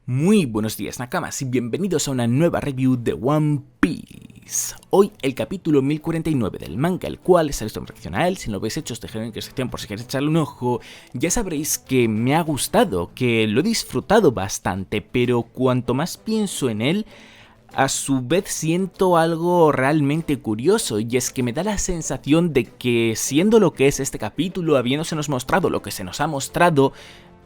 Muy buenos días Nakamas y bienvenidos a una nueva review de One Piece. Hoy el capítulo 1049 del manga, el cual es en reacción a él. Si no lo habéis hecho os dejaré en la sección por si queréis echarle un ojo. Ya sabréis que me ha gustado, que lo he disfrutado bastante, pero cuanto más pienso en él, a su vez siento algo realmente curioso, y es que me da la sensación de que, siendo lo que es este capítulo, habiéndosenos mostrado lo que se nos ha mostrado,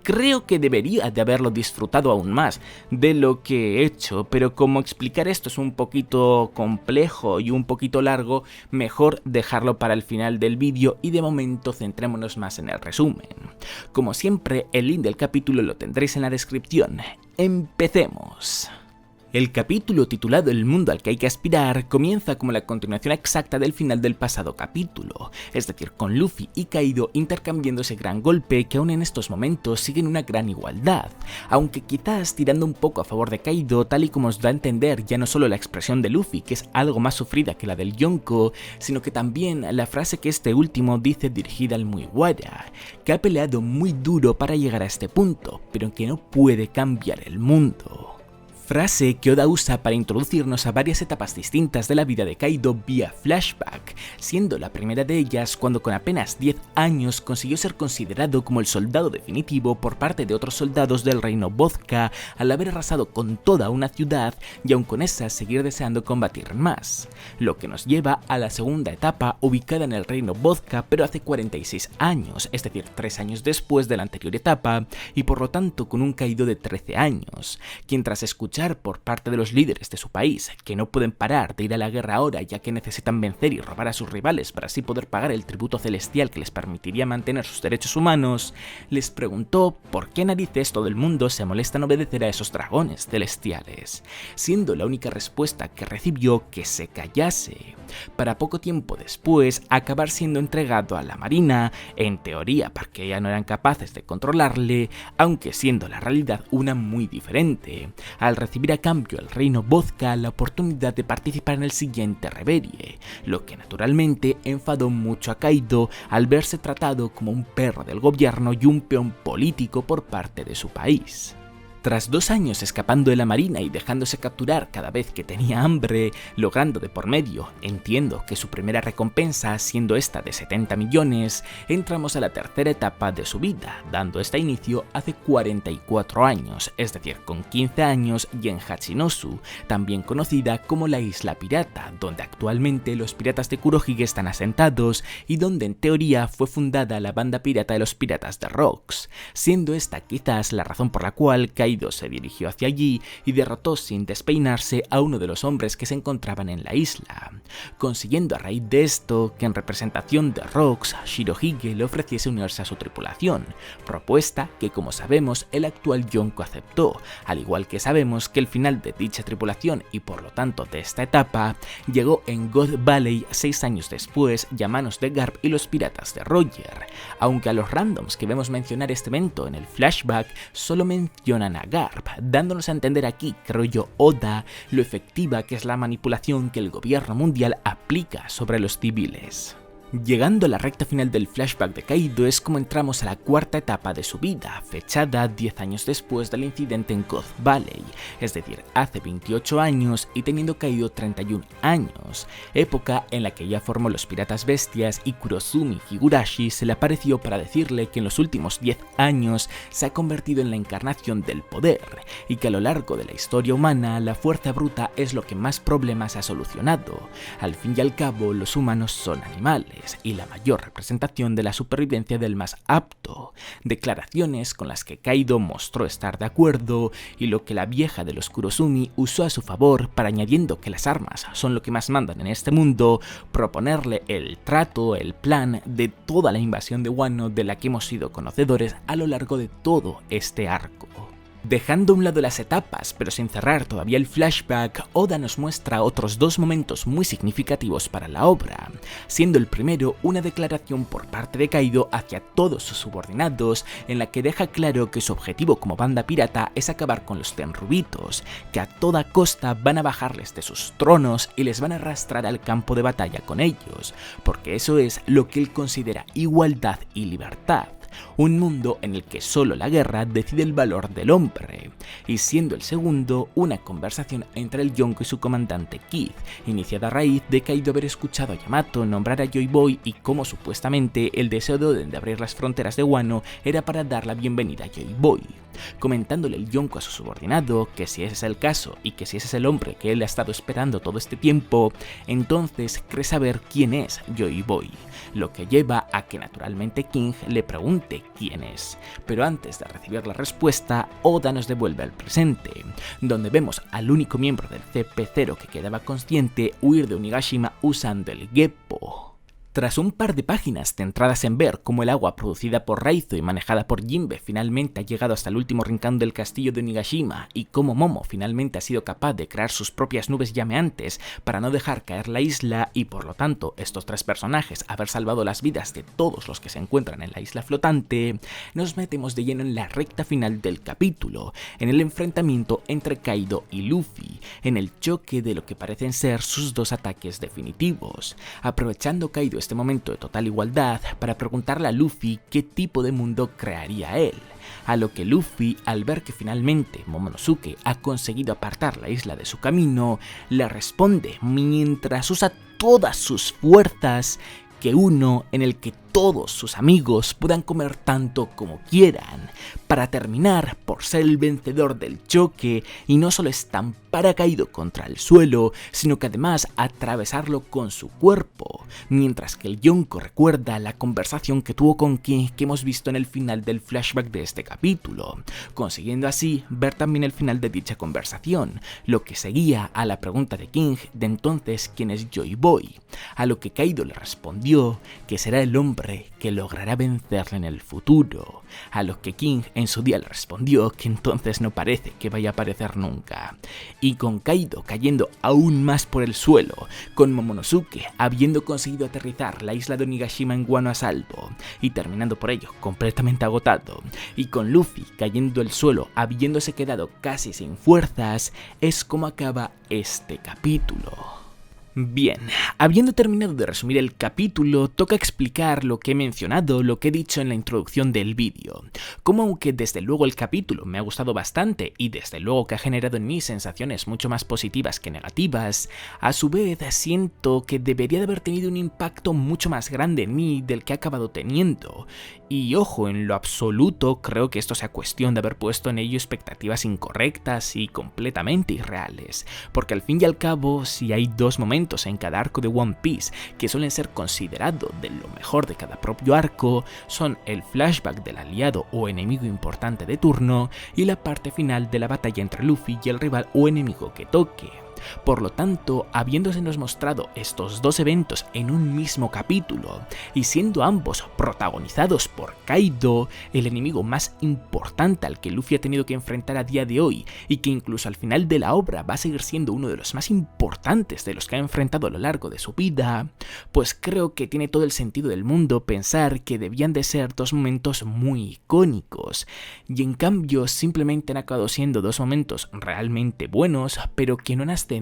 creo que debería de haberlo disfrutado aún más de lo que he hecho, pero como explicar esto es un poquito complejo y un poquito largo, mejor dejarlo para el final del vídeo y de momento centrémonos más en el resumen. Como siempre, el link del capítulo lo tendréis en la descripción. ¡Empecemos! El capítulo titulado El mundo al que hay que aspirar comienza como la continuación exacta del final del pasado capítulo, es decir, con Luffy y Kaido intercambiando ese gran golpe que aún en estos momentos siguen una gran igualdad, aunque quizás tirando un poco a favor de Kaido, tal y como os da a entender ya no solo la expresión de Luffy, que es algo más sufrida que la del Yonko, sino que también la frase que este último dice dirigida al Mugiwara, que ha peleado muy duro para llegar a este punto, pero que no puede cambiar el mundo. Frase que Oda usa para introducirnos a varias etapas distintas de la vida de Kaido vía flashback, siendo la primera de ellas cuando con apenas 10 años consiguió ser considerado como el soldado definitivo por parte de otros soldados del reino Vodka al haber arrasado con toda una ciudad y aun con esa seguir deseando combatir más, lo que nos lleva a la segunda etapa ubicada en el reino Vodka pero hace 46 años, es decir 3 años después de la anterior etapa y por lo tanto con un Kaido de 13 años, quien tras escuchar por parte de los líderes de su país que no pueden parar de ir a la guerra ahora ya que necesitan vencer y robar a sus rivales para así poder pagar el tributo celestial que les permitiría mantener sus derechos humanos, les preguntó por qué narices todo el mundo se molesta en obedecer a esos dragones celestiales, siendo la única respuesta que recibió que se callase, para poco tiempo después acabar siendo entregado a la marina, en teoría porque ya no eran capaces de controlarle, aunque siendo la realidad una muy diferente, al recibir a cambio el reino Vodka la oportunidad de participar en el siguiente Reverie, lo que naturalmente enfadó mucho a Kaido al verse tratado como un perro del gobierno y un peón político por parte de su país. Tras 2 años escapando de la marina y dejándose capturar cada vez que tenía hambre, logrando de por medio, entiendo que su primera recompensa siendo esta de 70 millones, entramos a la tercera etapa de su vida, dando este inicio hace 44 años, es decir, con 15 años y en Hachinosu, también conocida como la Isla Pirata, donde actualmente los piratas de Kurohige están asentados y donde en teoría fue fundada la banda pirata de los Piratas de Rocks, siendo esta quizás la razón por la cual Kaido se dirigió hacia allí y derrotó sin despeinarse a uno de los hombres que se encontraban en la isla, consiguiendo a raíz de esto que en representación de Rocks, Shirohige le ofreciese unirse a su tripulación, propuesta que como sabemos el actual Yonko aceptó, al igual que sabemos que el final de dicha tripulación y por lo tanto de esta etapa llegó en God Valley 6 años después y a manos de Garp y los piratas de Roger, aunque a los randoms que vemos mencionar este evento en el flashback solo mencionan a Garp, dándonos a entender aquí, creo yo, Oda, lo efectiva que es la manipulación que el gobierno mundial aplica sobre los civiles. Llegando a la recta final del flashback de Kaido es como entramos a la cuarta etapa de su vida, fechada 10 años después del incidente en God Valley, es decir, hace 28 años y teniendo Kaido 31 años, época en la que ya formó los Piratas Bestias y Kurozumi Higurashi se le apareció para decirle que en los últimos 10 años se ha convertido en la encarnación del poder y que a lo largo de la historia humana la fuerza bruta es lo que más problemas ha solucionado. Al fin y al cabo los humanos son animales y la mayor representación de la supervivencia del más apto, declaraciones con las que Kaido mostró estar de acuerdo y lo que la vieja de los Kurozumi usó a su favor para, añadiendo que las armas son lo que más mandan en este mundo, proponerle el trato, el plan de toda la invasión de Wano de la que hemos sido conocedores a lo largo de todo este arco. Dejando a un lado las etapas, pero sin cerrar todavía el flashback, Oda nos muestra otros 2 momentos muy significativos para la obra, siendo el primero una declaración por parte de Kaido hacia todos sus subordinados, en la que deja claro que su objetivo como banda pirata es acabar con los Tenryubitos, que a toda costa van a bajarles de sus tronos y les van a arrastrar al campo de batalla con ellos, porque eso es lo que él considera igualdad y libertad. un mundo en el que solo la guerra decide el valor del hombre, y siendo el segundo una conversación entre el Yonko y su comandante Kid, iniciada a raíz de Kaido haber escuchado a Yamato nombrar a Joy Boy y cómo supuestamente el deseo de Oden de abrir las fronteras de Wano era para dar la bienvenida a Joy Boy, comentándole el Yonko a su subordinado que si ese es el caso y que si ese es el hombre que él ha estado esperando todo este tiempo, entonces cree saber quién es Joy Boy, lo que lleva a que naturalmente King le pregunte quién es, pero antes de recibir la respuesta, Oda nos devuelve al presente, donde vemos al único miembro del CP0 que quedaba consciente huir de Onigashima usando el Geppo. Tras un par de páginas centradas en ver cómo el agua producida por Raizo y manejada por Jinbe finalmente ha llegado hasta el último rincón del castillo de Onigashima y cómo Momo finalmente ha sido capaz de crear sus propias nubes llameantes para no dejar caer la isla y por lo tanto estos tres personajes haber salvado las vidas de todos los que se encuentran en la isla flotante, nos metemos de lleno en la recta final del capítulo, en el enfrentamiento entre Kaido y Luffy, en el choque de lo que parecen ser sus dos ataques definitivos, aprovechando Kaido este momento de total igualdad para preguntarle a Luffy qué tipo de mundo crearía él, a lo que Luffy, al ver que finalmente Momonosuke ha conseguido apartar la isla de su camino, le responde mientras usa todas sus fuerzas que uno en el que todos sus amigos puedan comer tanto como quieran, para terminar por ser el vencedor del choque y no solo estampar a Kaido contra el suelo, sino que además atravesarlo con su cuerpo, mientras que el Yonko recuerda la conversación que tuvo con King que hemos visto en el final del flashback de este capítulo, consiguiendo así ver también el final de dicha conversación, lo que seguía a la pregunta de King de entonces quién es Joy Boy, a lo que Kaido le respondió que será el hombre que logrará vencerle en el futuro, a lo que King en su día le respondió que entonces no parece que vaya a aparecer nunca, y con Kaido cayendo aún más por el suelo, con Momonosuke habiendo conseguido aterrizar la isla de Onigashima en Wano a salvo, y terminando por ello completamente agotado, y con Luffy cayendo al suelo habiéndose quedado casi sin fuerzas, es como acaba este capítulo. Bien, habiendo terminado de resumir el capítulo, toca explicar lo que he mencionado, lo que he dicho en la introducción del vídeo. Como aunque desde luego el capítulo me ha gustado bastante y desde luego que ha generado en mí sensaciones mucho más positivas que negativas, a su vez siento que debería de haber tenido un impacto mucho más grande en mí del que ha acabado teniendo. Y ojo, en lo absoluto creo que esto sea cuestión de haber puesto en ello expectativas incorrectas y completamente irreales, porque al fin y al cabo, si hay dos momentos en cada arco de One Piece que suelen ser considerados de lo mejor de cada propio arco, son el flashback del aliado o enemigo importante de turno y la parte final de la batalla entre Luffy y el rival o enemigo que toque. Por lo tanto, habiéndosenos mostrado estos dos eventos en un mismo capítulo y siendo ambos protagonizados por Kaido, el enemigo más importante al que Luffy ha tenido que enfrentar a día de hoy y que incluso al final de la obra va a seguir siendo uno de los más importantes de los que ha enfrentado a lo largo de su vida, pues creo que tiene todo el sentido del mundo pensar que debían de ser dos momentos muy icónicos, y en cambio simplemente han acabado siendo dos momentos realmente buenos, pero que no han ascendido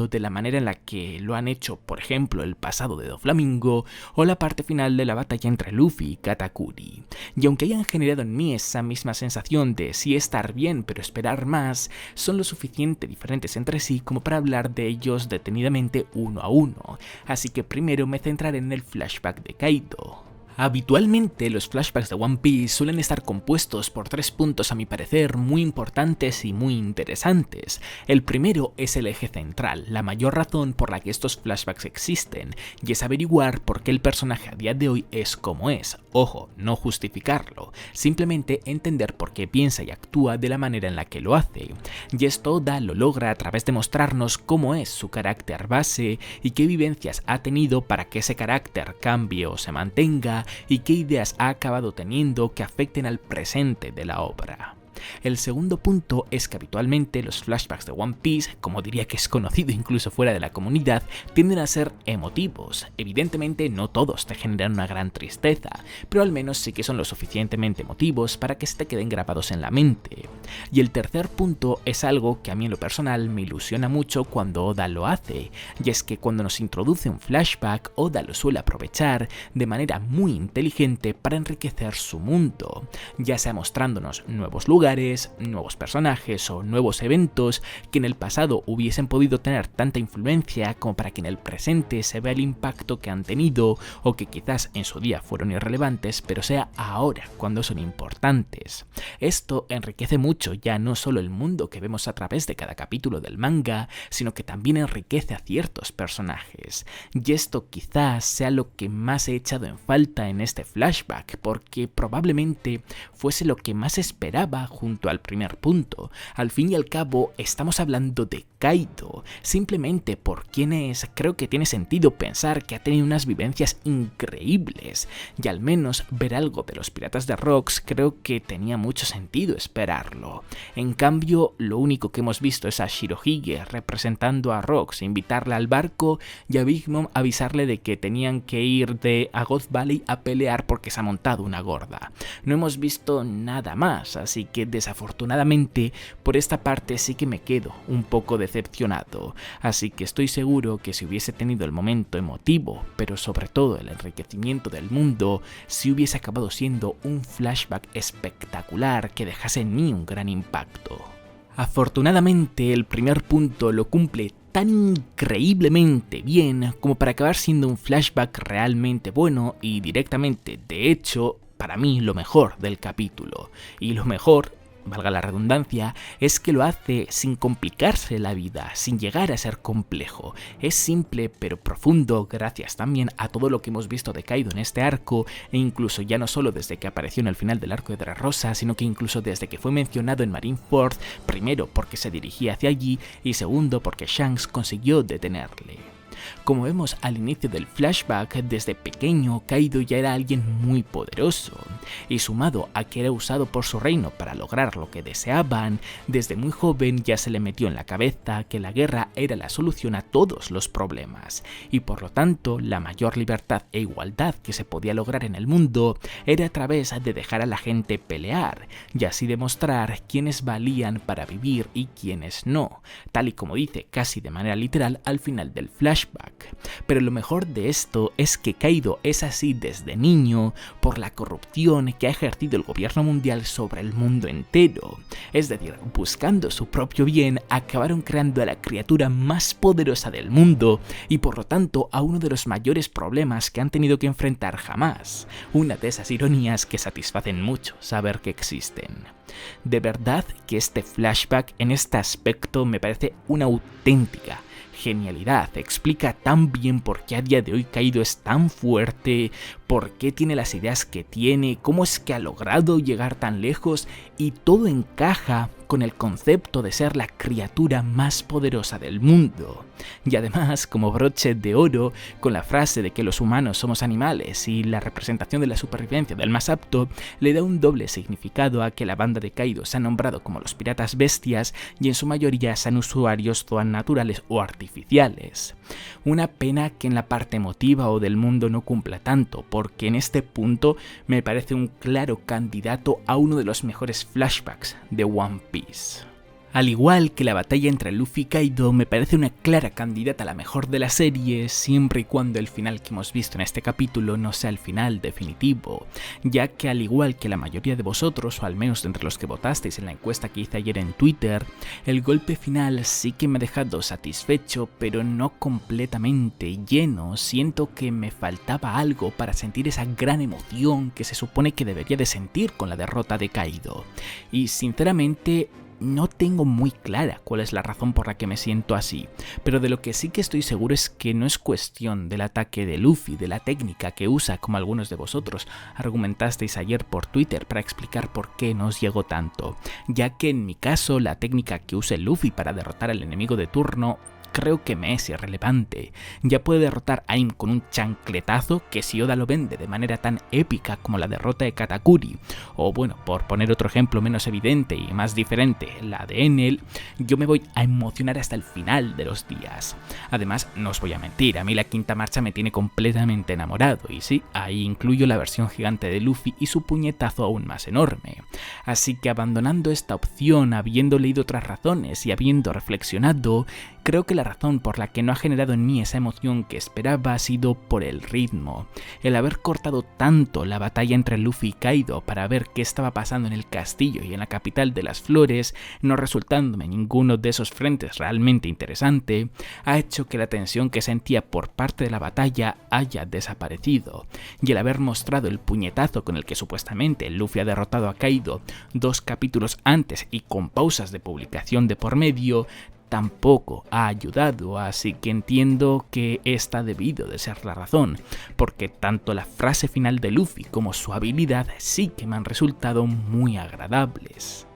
de la manera en la que lo han hecho, por ejemplo, el pasado de Doflamingo o la parte final de la batalla entre Luffy y Katakuri. Y aunque hayan generado en mí esa misma sensación de sí estar bien pero esperar más, son lo suficiente diferentes entre sí como para hablar de ellos detenidamente uno a uno, así que primero me centraré en el flashback de Kaido. Habitualmente los flashbacks de One Piece suelen estar compuestos por tres puntos a mi parecer muy importantes y muy interesantes. El primero es el eje central, la mayor razón por la que estos flashbacks existen, y es averiguar por qué el personaje a día de hoy es como es. Ojo, no justificarlo, simplemente entender por qué piensa y actúa de la manera en la que lo hace. Y esto Oda lo logra a través de mostrarnos cómo es su carácter base y qué vivencias ha tenido para que ese carácter cambie o se mantenga, y qué ideas ha acabado teniendo que afecten al presente de la obra. El segundo punto es que habitualmente los flashbacks de One Piece, como diría que es conocido incluso fuera de la comunidad, tienden a ser emotivos. Evidentemente no todos te generan una gran tristeza, pero al menos sí que son lo suficientemente emotivos para que se te queden grabados en la mente. Y el tercer punto es algo que a mí en lo personal me ilusiona mucho cuando Oda lo hace, y es que cuando nos introduce un flashback, Oda lo suele aprovechar de manera muy inteligente para enriquecer su mundo, ya sea mostrándonos nuevos lugares, nuevos personajes o nuevos eventos que en el pasado hubiesen podido tener tanta influencia como para que en el presente se vea el impacto que han tenido o que quizás en su día fueron irrelevantes, pero sea ahora cuando son importantes. Esto enriquece mucho ya no solo el mundo que vemos a través de cada capítulo del manga, sino que también enriquece a ciertos personajes. Y esto quizás sea lo que más he echado en falta en este flashback, porque probablemente fuese lo que más esperaba junto al primer punto. Al fin y al cabo estamos hablando de Kaido. Simplemente por quién es, creo que tiene sentido pensar que ha tenido unas vivencias increíbles, y al menos ver algo de los piratas de Rocks creo que tenía mucho sentido esperarlo. En cambio, lo único que hemos visto es a Shirohige representando a Rocks, invitarle al barco y a Big Mom avisarle de que tenían que ir a God Valley a pelear porque se ha montado una gorda. No hemos visto nada más, así que desafortunadamente por esta parte sí que me quedo un poco decepcionado, así que estoy seguro que si hubiese tenido el momento emotivo, pero sobre todo el enriquecimiento del mundo, sí hubiese acabado siendo un flashback espectacular que dejase en mí un gran impacto. Afortunadamente el primer punto lo cumple tan increíblemente bien como para acabar siendo un flashback realmente bueno y directamente, de hecho, para mí lo mejor del capítulo. Y lo mejor, valga la redundancia, es que lo hace sin complicarse la vida, sin llegar a ser complejo. Es simple pero profundo gracias también a todo lo que hemos visto de Kaido en este arco, e incluso ya no solo desde que apareció en el final del arco de Dressrosa, sino que incluso desde que fue mencionado en Marineford, primero porque se dirigía hacia allí y segundo porque Shanks consiguió detenerle. Como vemos al inicio del flashback, desde pequeño Kaido ya era alguien muy poderoso, y sumado a que era usado por su reino para lograr lo que deseaban, desde muy joven ya se le metió en la cabeza que la guerra era la solución a todos los problemas, y por lo tanto la mayor libertad e igualdad que se podía lograr en el mundo era a través de dejar a la gente pelear, y así demostrar quiénes valían para vivir y quiénes no, tal y como dice casi de manera literal al final del flashback. Pero lo mejor de esto es que Kaido es así desde niño por la corrupción que ha ejercido el gobierno mundial sobre el mundo entero. Es decir, buscando su propio bien, acabaron creando a la criatura más poderosa del mundo y por lo tanto a uno de los mayores problemas que han tenido que enfrentar jamás. Una de esas ironías que satisfacen mucho saber que existen. De verdad que este flashback en este aspecto me parece una auténtica genialidad. Explica tan bien por qué a día de hoy Kaido es tan fuerte, por qué tiene las ideas que tiene, cómo es que ha logrado llegar tan lejos, y todo encaja con el concepto de ser la criatura más poderosa del mundo. Y además, como broche de oro, con la frase de que los humanos somos animales y la representación de la supervivencia del más apto, le da un doble significado a que la banda de Kaido se ha nombrado como los piratas bestias y en su mayoría sean usuarios zoan naturales o artificiales. Una pena que en la parte emotiva o del mundo no cumpla tanto, porque en este punto me parece un claro candidato a uno de los mejores flashbacks de One Piece. Al igual que la batalla entre Luffy y Kaido, me parece una clara candidata a la mejor de la serie, siempre y cuando el final que hemos visto en este capítulo no sea el final definitivo, ya que al igual que la mayoría de vosotros, o al menos entre los que votasteis en la encuesta que hice ayer en Twitter, el golpe final sí que me ha dejado satisfecho, pero no completamente lleno. Siento que me faltaba algo para sentir esa gran emoción que se supone que debería de sentir con la derrota de Kaido, y sinceramente no tengo muy clara cuál es la razón por la que me siento así, pero de lo que sí que estoy seguro es que no es cuestión del ataque de Luffy, de la técnica que usa, como algunos de vosotros argumentasteis ayer por Twitter para explicar por qué no os llegó tanto, ya que en mi caso la técnica que use Luffy para derrotar al enemigo de turno creo que me es irrelevante. Ya puede derrotar a Aim con un chancletazo que si Oda lo vende de manera tan épica como la derrota de Katakuri, o bueno, por poner otro ejemplo menos evidente y más diferente, la de Enel, yo me voy a emocionar hasta el final de los días. Además, no os voy a mentir, a mí la quinta marcha me tiene completamente enamorado, y sí, ahí incluyo la versión gigante de Luffy y su puñetazo aún más enorme. Así que abandonando esta opción, habiendo leído otras razones y habiendo reflexionado, creo que la razón por la que no ha generado en mí esa emoción que esperaba ha sido por el ritmo. El haber cortado tanto la batalla entre Luffy y Kaido para ver qué estaba pasando en el castillo y en la capital de las flores, no resultándome en ninguno de esos frentes realmente interesante, ha hecho que la tensión que sentía por parte de la batalla haya desaparecido. Y el haber mostrado el puñetazo con el que supuestamente Luffy ha derrotado a Kaido 2 capítulos antes y con pausas de publicación de por medio, tampoco ha ayudado, así que entiendo que esta ha debido de ser la razón, porque tanto la frase final de Luffy como su habilidad sí que me han resultado muy agradables.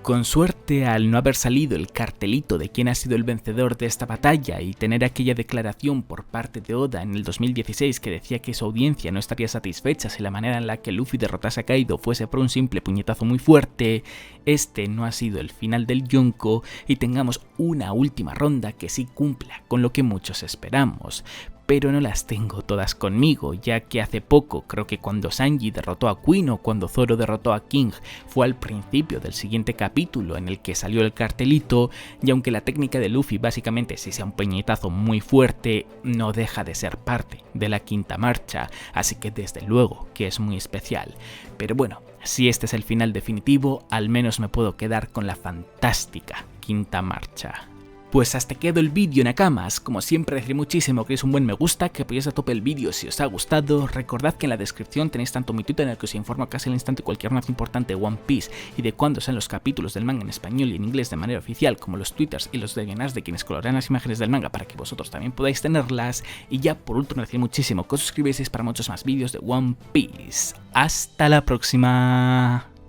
Con suerte, al no haber salido el cartelito de quién ha sido el vencedor de esta batalla y tener aquella declaración por parte de Oda en el 2016 que decía que su audiencia no estaría satisfecha si la manera en la que Luffy derrotase a Kaido fuese por un simple puñetazo muy fuerte, este no ha sido el final del Yonko y tengamos una última ronda que sí cumpla con lo que muchos esperamos. Pero no las tengo todas conmigo, ya que hace poco, creo que cuando Sanji derrotó a Queen o cuando Zoro derrotó a King, fue al principio del siguiente capítulo en el que salió el cartelito, y aunque la técnica de Luffy básicamente si sea un puñetazo muy fuerte, no deja de ser parte de la quinta marcha, así que desde luego que es muy especial. Pero bueno, si este es el final definitivo, al menos me puedo quedar con la fantástica quinta marcha. Pues hasta quedó el vídeo, Nakamas. Como siempre, decir muchísimo que es un buen me gusta, que apoyéis a tope el vídeo si os ha gustado. Recordad que en la descripción tenéis tanto mi Twitter en el que os informo casi al instante cualquier noticia importante de One Piece y de cuándo salen los capítulos del manga en español y en inglés de manera oficial, como los twitters y los DNAs de quienes colorean las imágenes del manga para que vosotros también podáis tenerlas. Y ya por último, decir muchísimo que os suscribáis para muchos más vídeos de One Piece. ¡Hasta la próxima!